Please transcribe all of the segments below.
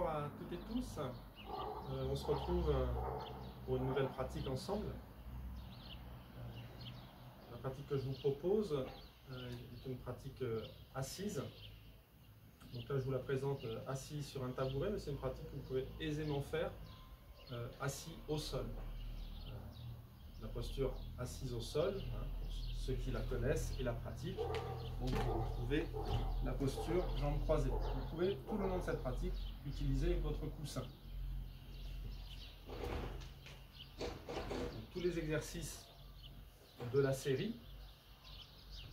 bonjour à toutes et tous. On se retrouve pour une nouvelle pratique ensemble. La pratique que je vous propose est une pratique assise. Donc là, je vous la présente assise sur un tabouret, mais c'est une pratique que vous pouvez aisément faire assis au sol. La posture assise au sol, pour ceux qui la connaissent et la pratiquent. Donc vous retrouvez la posture jambes croisées. Vous pouvez tout le long de cette pratique utiliser votre coussin. Donc, tous les exercices de la série,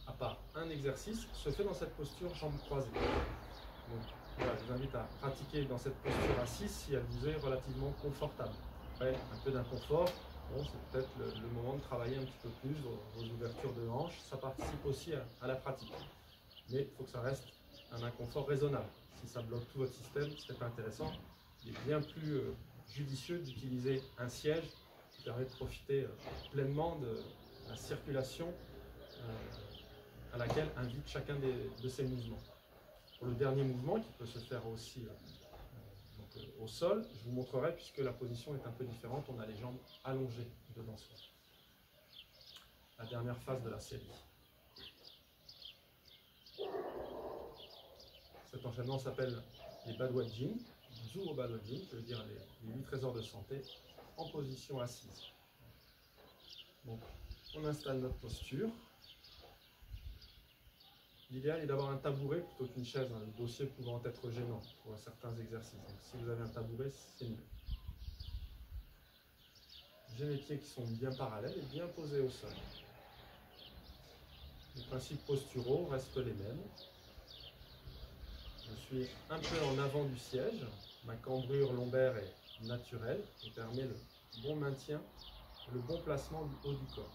à part un exercice, se fait dans cette posture jambes croisées. Donc voilà, je vous invite à pratiquer dans cette posture assise si elle vous est relativement confortable. Après, un peu d'inconfort, bon, c'est peut-être le moment de travailler un petit peu plus vos ouvertures de hanches. Ça participe aussi à la pratique. Mais il faut que ça reste un inconfort raisonnable. Si ça bloque tout votre système, ce n'est pas intéressant. Il est bien plus judicieux d'utiliser un siège qui permet de profiter pleinement de la circulation à laquelle invite chacun de ces mouvements. Pour le dernier mouvement, qui peut se faire aussi au sol, je vous montrerai, puisque la position est un peu différente, on a les jambes allongées devant soi. La dernière phase de la série. Cet enchaînement s'appelle les Badwajin, Zuru Badwajin, qui veut dire les 8 trésors de santé, en position assise. Donc, on installe notre posture. L'idéal est d'avoir un tabouret plutôt qu'une chaise, le dossier pouvant être gênant pour certains exercices. Donc, si vous avez un tabouret, c'est mieux. J'ai mes pieds qui sont bien parallèles et bien posés au sol. Les principes posturaux restent les mêmes. Je suis un peu en avant du siège. Ma cambrure lombaire est naturelle et permet le bon maintien, le bon placement du haut du corps.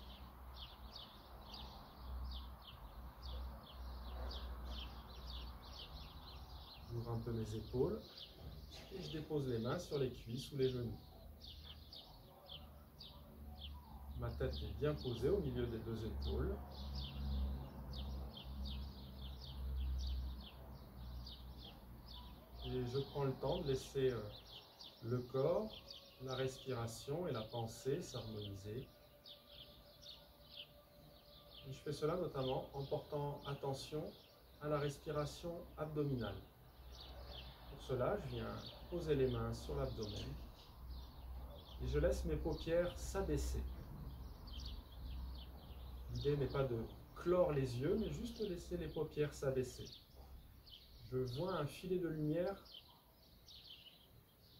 J'ouvre un peu mes épaules et je dépose les mains sur les cuisses ou les genoux. Ma tête est bien posée au milieu des deux épaules. Et je prends le temps de laisser le corps, la respiration et la pensée s'harmoniser. Et je fais cela notamment en portant attention à la respiration abdominale. Pour cela, je viens poser les mains sur l'abdomen et je laisse mes paupières s'abaisser. L'idée n'est pas de clore les yeux, mais juste de laisser les paupières s'abaisser. Je vois un filet de lumière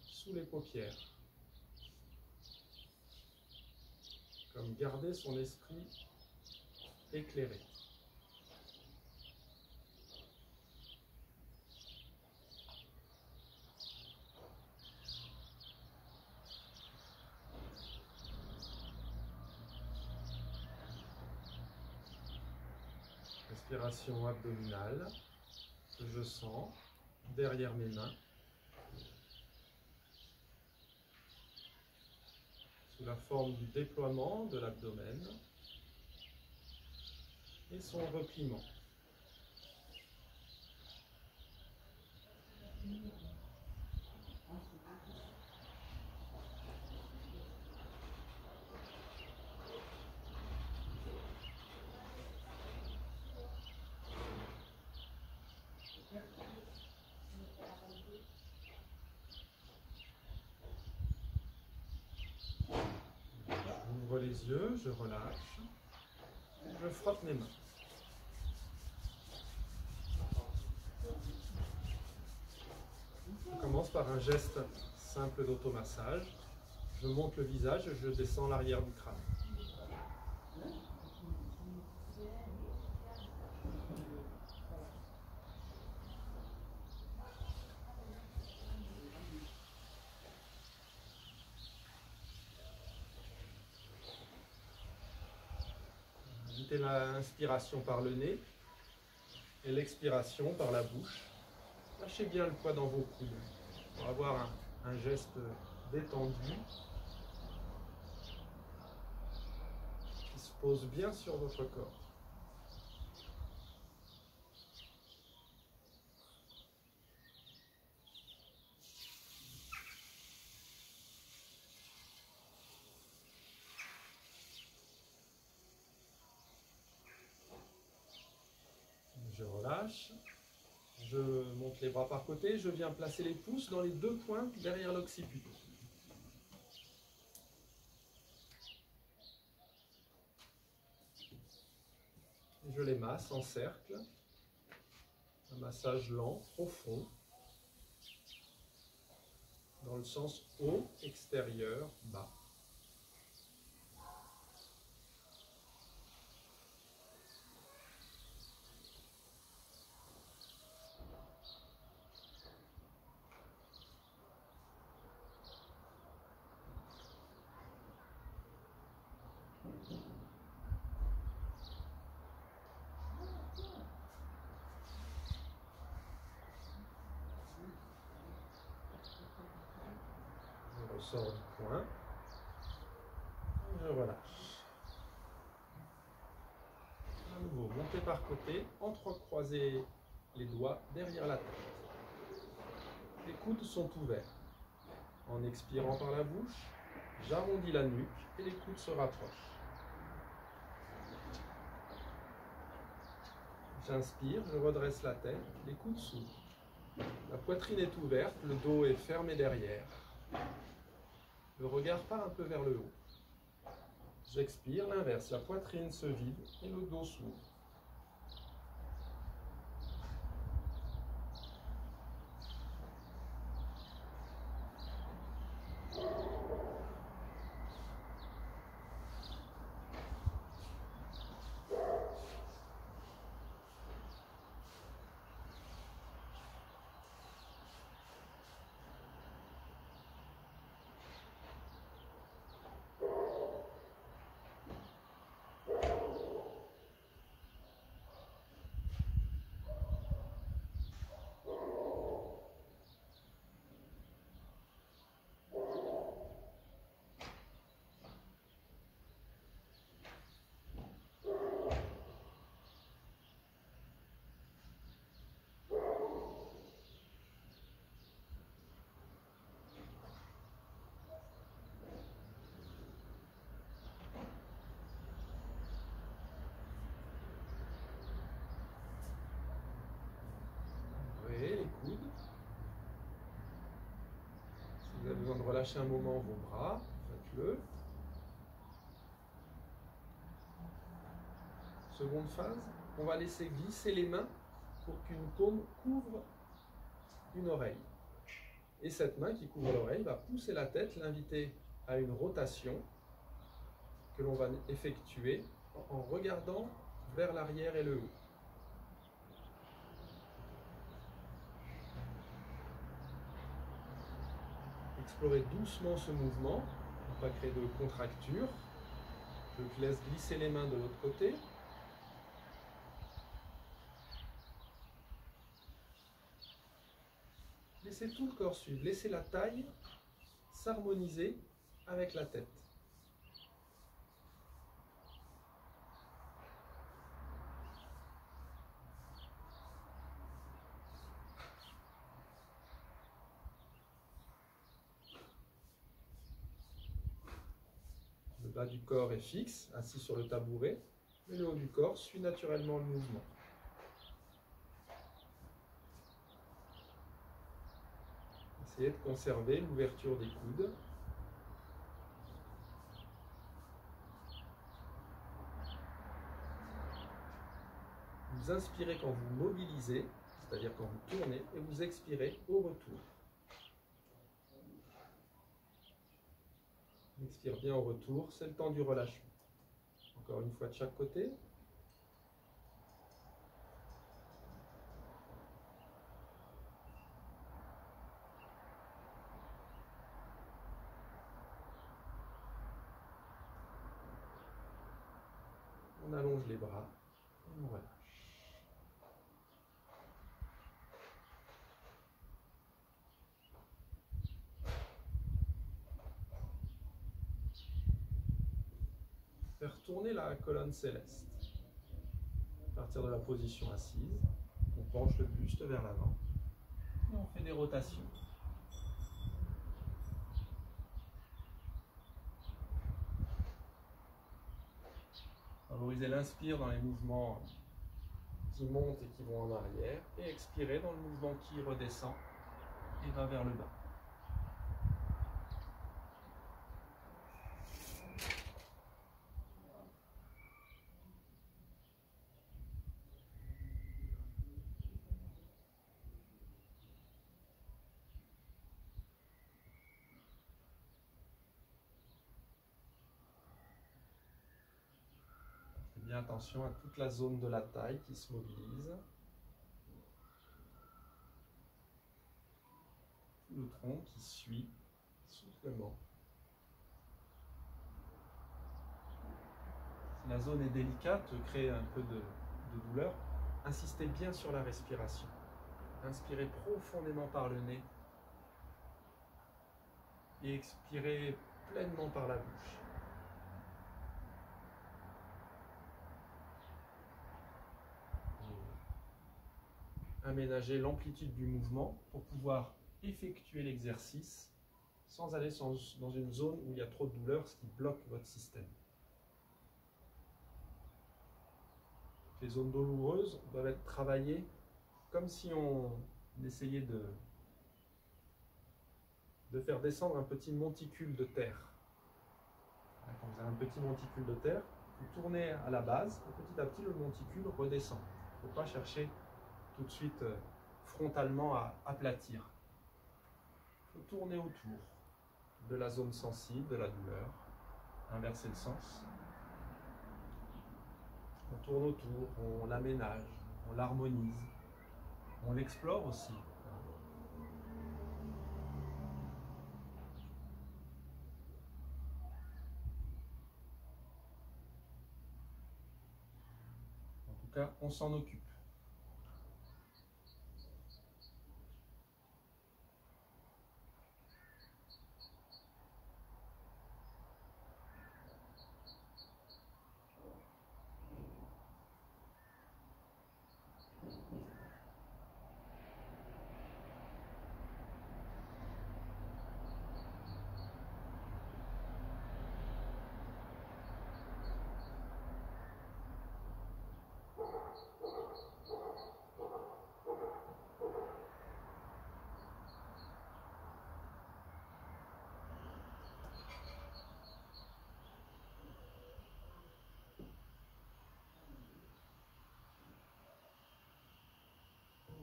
sous les paupières, comme garder son esprit éclairé. Respiration abdominale que je sens derrière mes mains, sous la forme du déploiement de l'abdomen et son repliement. J'ouvre les yeux, je relâche, je frotte mes mains. Je commence par un geste simple d'automassage. Je monte le visage et je descends l'arrière du crâne. Évitez l'inspiration par le nez et l'expiration par la bouche. Lâchez bien le poids dans vos coudes pour avoir un geste détendu qui se pose bien sur votre corps. relâche. Je monte les bras par côté, je viens placer les pouces dans les deux pointes derrière l'occiput. Je les masse en cercle, un massage lent, profond, dans le sens haut, extérieur, bas. Je ressors du point, et je relâche. À nouveau, montez par côté, entrecroisez les doigts derrière la tête. Les coudes sont ouverts. En expirant par la bouche, j'arrondis la nuque et les coudes se rapprochent. J'inspire, je redresse la tête, les coudes s'ouvrent. La poitrine est ouverte, le dos est fermé derrière. Le regard part un peu vers le haut. J'expire, l'inverse, la poitrine se vide et le dos s'ouvre. Les coudes. Si vous avez besoin de relâcher un moment vos bras, faites-le. Seconde phase, on va laisser glisser les mains pour qu'une paume couvre une oreille. Et cette main qui couvre l'oreille va pousser la tête, l'inviter à une rotation que l'on va effectuer en regardant vers l'arrière et le haut. Explorez doucement ce mouvement, pour ne pas créer de contracture. Je laisse glisser les mains de l'autre côté. Laissez tout le corps suivre, laissez la taille s'harmoniser avec la tête. Le bas du corps est fixe, assis sur le tabouret, mais le haut du corps suit naturellement le mouvement. Essayez de conserver l'ouverture des coudes. Vous inspirez quand vous mobilisez, c'est-à-dire quand vous tournez, et vous expirez au retour. Expire bien au retour, c'est le temps du relâchement. Encore une fois de chaque côté. On allonge les bras et on relâche. Faire tourner la colonne céleste. À partir de la position assise, on penche le buste vers l'avant et on fait des rotations. Favorisez l'inspire dans les mouvements qui montent et qui vont en arrière, et expirez dans le mouvement qui redescend et va vers le bas. Faites bien attention à toute la zone de la taille qui se mobilise. Le tronc qui suit soufflement. Si la zone est délicate, crée un peu de douleur, insistez bien sur la respiration. Inspirez profondément par le nez et expirez pleinement par la bouche. Aménagez l'amplitude du mouvement pour pouvoir effectuer l'exercice sans aller dans une zone où il y a trop de douleur, ce qui bloque votre système. Les zones douloureuses doivent être travaillées comme si on essayait de faire descendre un petit monticule de terre. Quand vous avez un petit monticule de terre, vous tournez à la base, et petit à petit le monticule redescend. Il ne faut pas chercher tout de suite frontalement à aplatir. Il faut tourner autour de la zone sensible, de la douleur, inverser le sens. On tourne autour, on l'aménage, on l'harmonise, on l'explore aussi. En tout cas, on s'en occupe.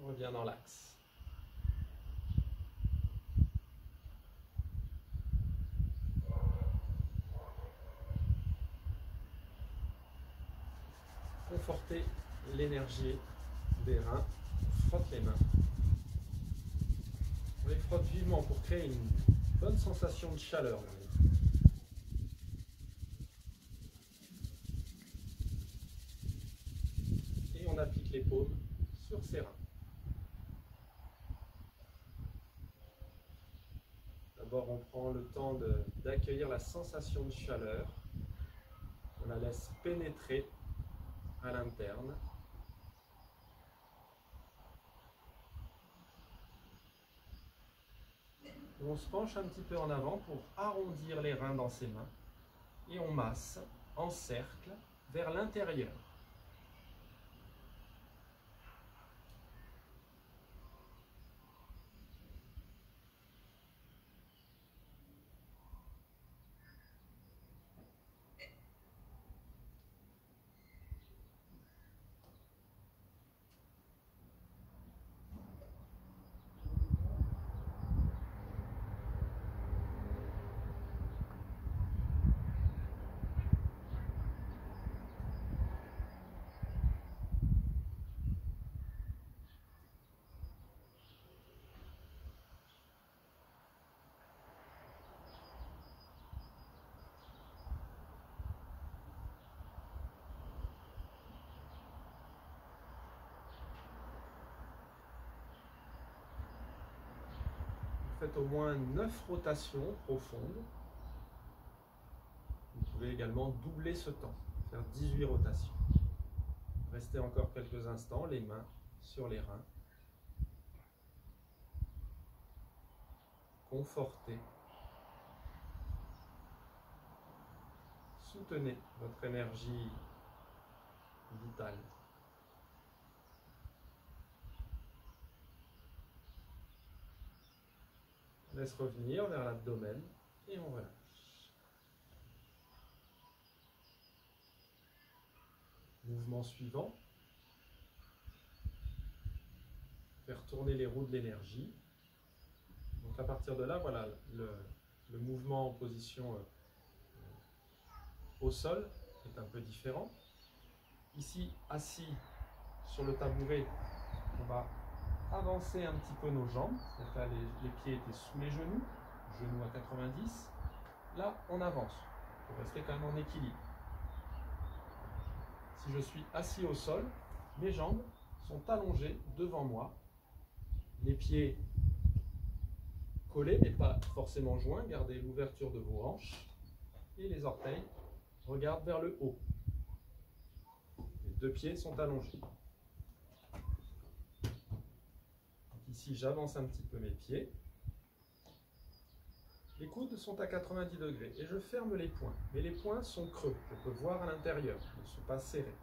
On revient dans l'axe. Confortez l'énergie des reins, on frotte les mains. On les frotte vivement pour créer une bonne sensation de chaleur. Et on applique les paumes sur ses reins. D'abord, on prend le temps d'accueillir la sensation de chaleur. On la laisse pénétrer à l'interne. On se penche un petit peu en avant pour arrondir les reins dans ses mains. Et on masse en cercle vers l'intérieur. Faites au moins 9 rotations profondes. Vous pouvez également doubler ce temps, faire 18 rotations. Restez encore quelques instants, les mains sur les reins. Confortez. Soutenez votre énergie vitale. Laisse revenir vers l'abdomen et on relâche. Mouvement suivant. Faire tourner les roues de l'énergie. Donc à partir de là, voilà, le mouvement en position au sol est un peu différent. Ici, assis sur le tabouret, on va avancer un petit peu nos jambes. Donc là, les pieds étaient sous les genoux, genoux à 90. Là, on avance pour rester quand même en équilibre. Si je suis assis au sol, mes jambes sont allongées devant moi. Les pieds collés, mais pas forcément joints. Gardez l'ouverture de vos hanches. Et les orteils regardent vers le haut. Les deux pieds sont allongés. Donc ici, j'avance un petit peu mes pieds. Les coudes sont à 90 degrés et je ferme les poings. Mais les poings sont creux. Je peux voir à l'intérieur. Ils ne sont pas serrés.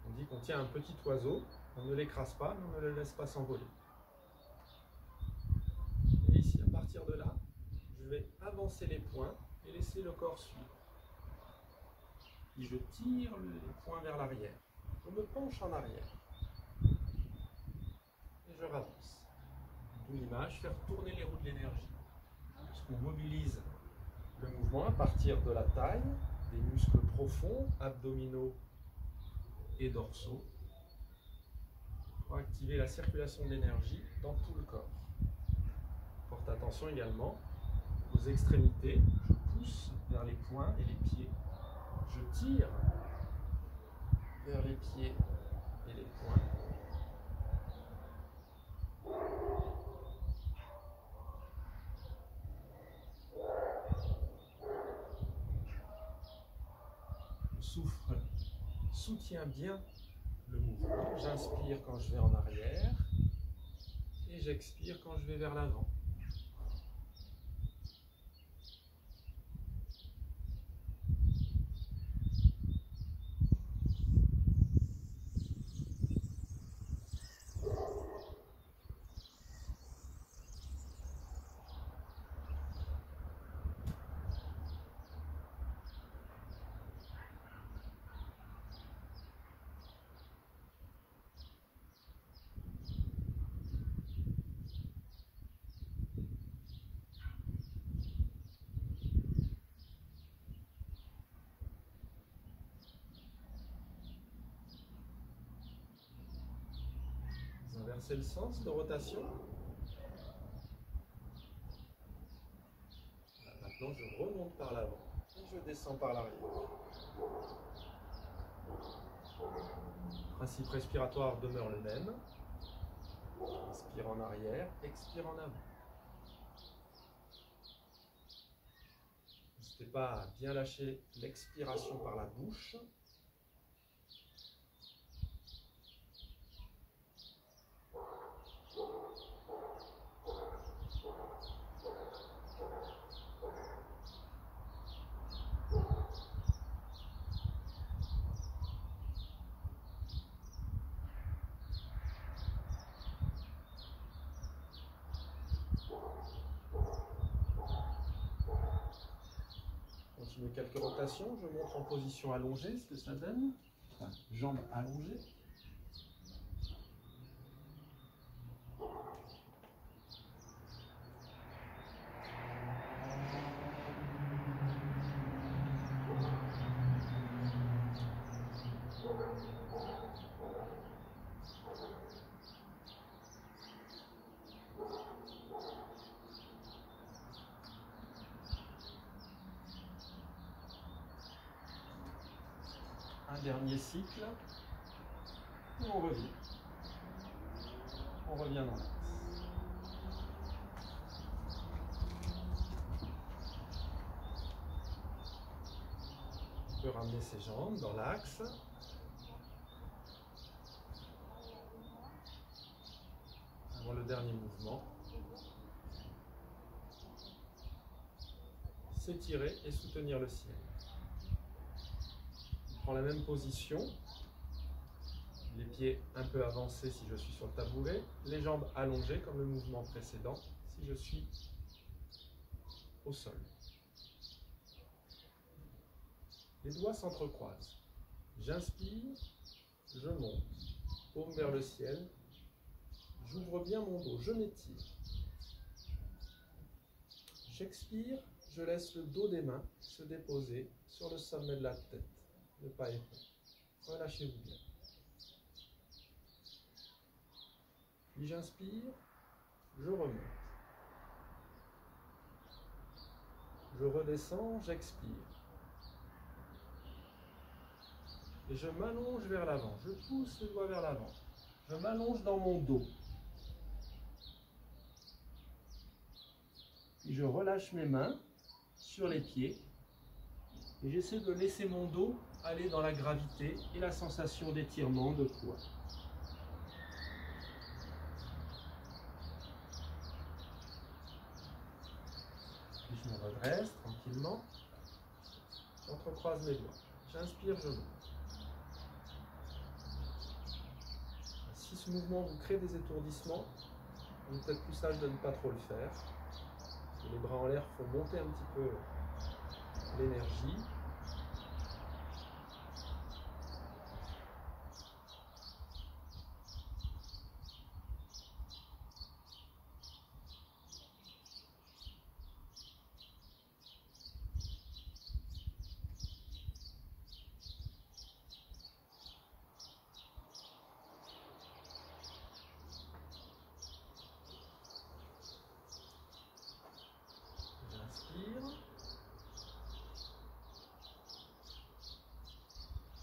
On dit qu'on tient un petit oiseau. On ne l'écrase pas, mais on ne le laisse pas s'envoler. Et ici, à partir de là, je vais avancer les poings et laisser le corps suivre. Puis je tire les poings vers l'arrière. Je me penche en arrière. Et je ravance. D'où l'image, faire tourner les roues de l'énergie. Puisqu'on mobilise le mouvement à partir de la taille, des muscles profonds, abdominaux et dorsaux, pour activer la circulation de l'énergie dans tout le corps. Porte attention également aux extrémités. Je pousse vers les poings et les pieds. Je tire vers les pieds et les poings. Le souffle soutient bien le mouvement. J'inspire quand je vais en arrière et j'expire quand je vais vers l'avant. Inversez le sens de rotation. Là, maintenant, je remonte par l'avant et je descends par l'arrière. Le principe respiratoire demeure le même. Inspire en arrière, expire en avant. N'hésitez pas à bien lâcher l'expiration par la bouche. Continuez quelques rotations, je montre en position allongée ce que ça donne. Enfin, jambes allongées. Un dernier cycle, et on revient. On revient dans l'axe. On peut ramener ses jambes dans l'axe. Avant le dernier mouvement. S'étirer et soutenir le ciel. On prend la même position. Les pieds un peu avancés si je suis sur le tabouret, les jambes allongées comme le mouvement précédent si je suis au sol. Les doigts s'entrecroisent. J'inspire, je monte, paume vers le ciel, j'ouvre bien mon dos, je m'étire. J'expire, je laisse le dos des mains se déposer sur le sommet de la tête, ne pas effondrer. Relâchez-vous bien. Puis j'inspire, je remonte. Je redescends, j'expire. Et je m'allonge vers l'avant, je pousse les doigts vers l'avant. Je m'allonge dans mon dos. Puis je relâche mes mains sur les pieds. Et j'essaie de laisser mon dos aller dans la gravité et la sensation d'étirement de poids. Puis je me redresse tranquillement. J'entrecroise mes doigts. J'inspire, je monte. Si ce mouvement vous crée des étourdissements, il est peut-être plus sage de ne pas trop le faire. Les bras en l'air font monter un petit peu l'énergie.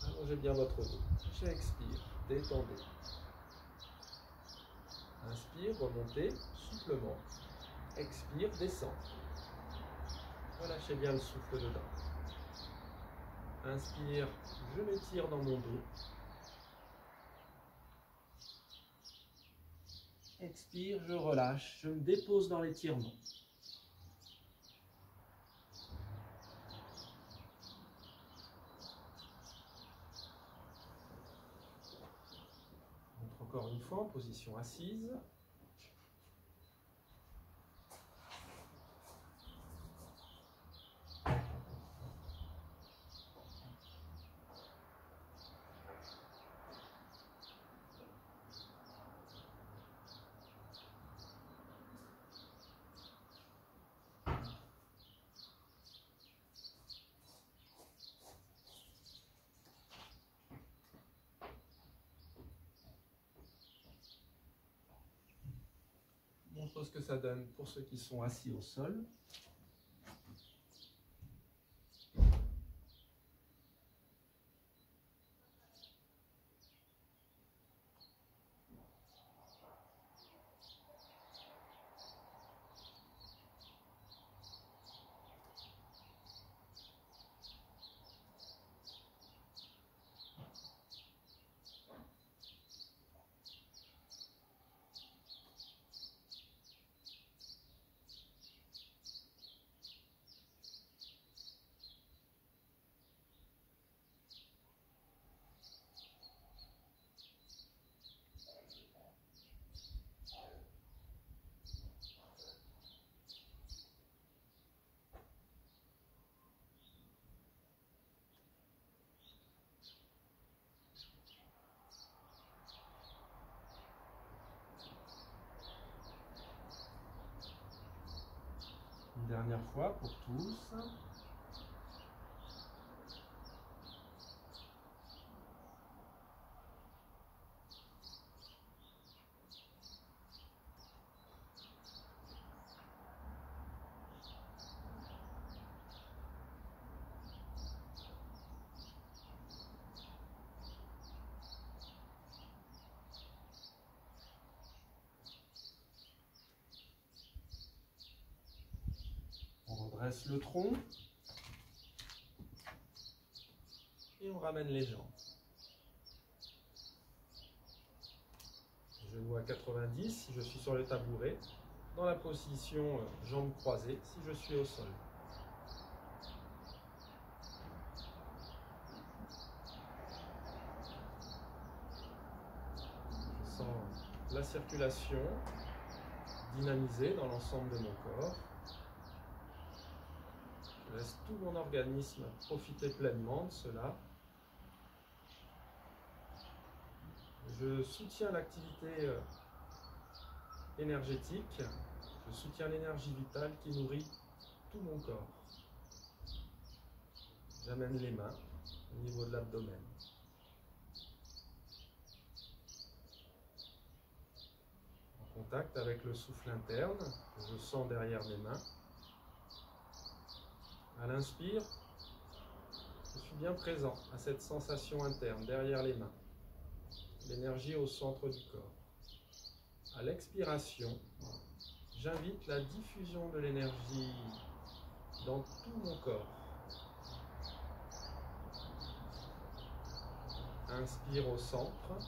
Allongez bien votre dos. J'expire, détendez. Inspire, remontez, soufflement. Expire, descend. Relâchez bien le souffle dedans. Inspire, je m'étire dans mon dos. Expire, je relâche, je me dépose dans l'étirement. Encore une fois en position assise. Je montre ce que ça donne pour ceux qui sont assis au sol. Une dernière fois pour tous. On redresse le tronc et on ramène les jambes. Genoux à 90 si je suis sur le tabouret, dans la position jambes croisées si je suis au sol. la circulation dynamisée dans l'ensemble de mon corps. Je laisse tout mon organisme profiter pleinement de cela. Je soutiens l'activité énergétique, je soutiens l'énergie vitale qui nourrit tout mon corps. J'amène les mains au niveau de l'abdomen. En contact avec le souffle interne que je sens derrière mes mains. À l'inspire, je suis bien présent à cette sensation interne derrière les mains. L'énergie au centre du corps. À l'expiration, j'invite la diffusion de l'énergie dans tout mon corps. Inspire au centre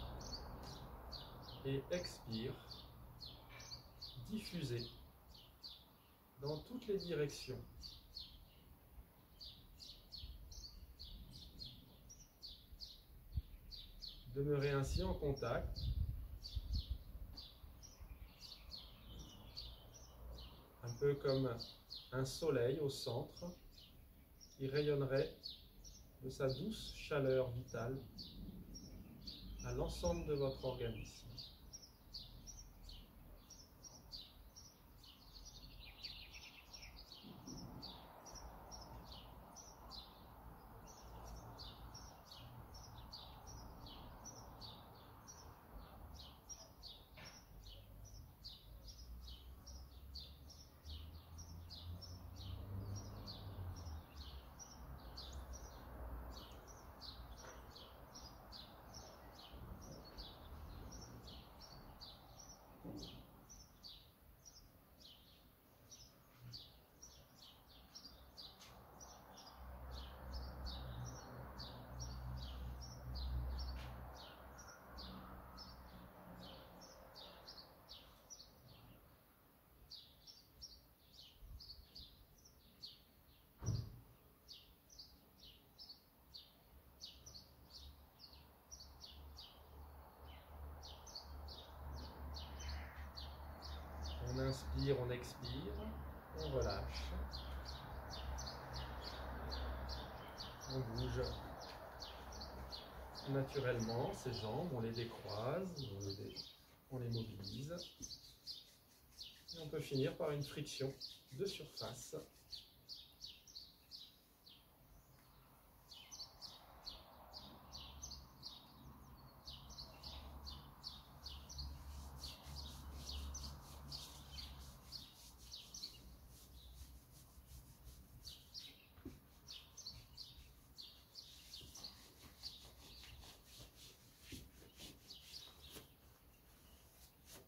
et expire, diffuser dans toutes les directions. Demeurez ainsi en contact. Un peu comme un soleil au centre qui rayonnerait de sa douce chaleur vitale à l'ensemble de votre organisme. On inspire, on expire, on relâche. On bouge naturellement ses jambes, on les décroise, on les mobilise. Et on peut finir par une friction de surface.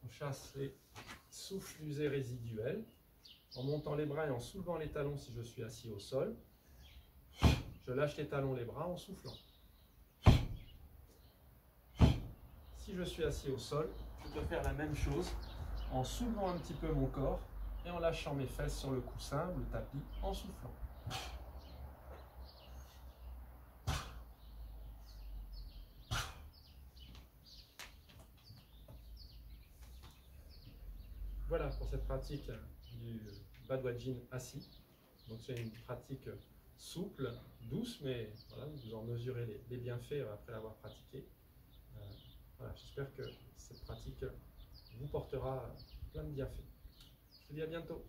On chasse les souffles usés résiduels en montant les bras et en soulevant les talons si je suis assis au sol. Je lâche les talons, les bras en soufflant. Si je suis assis au sol, je peux faire la même chose en soulevant un petit peu mon corps et en lâchant mes fesses sur le coussin ou le tapis en soufflant. Voilà pour cette pratique du Badwaji assis. Donc c'est une pratique souple, douce, mais voilà, vous en mesurez les bienfaits après l'avoir pratiqué. Voilà, j'espère que cette pratique vous portera plein de bienfaits. Je vous dis à bientôt.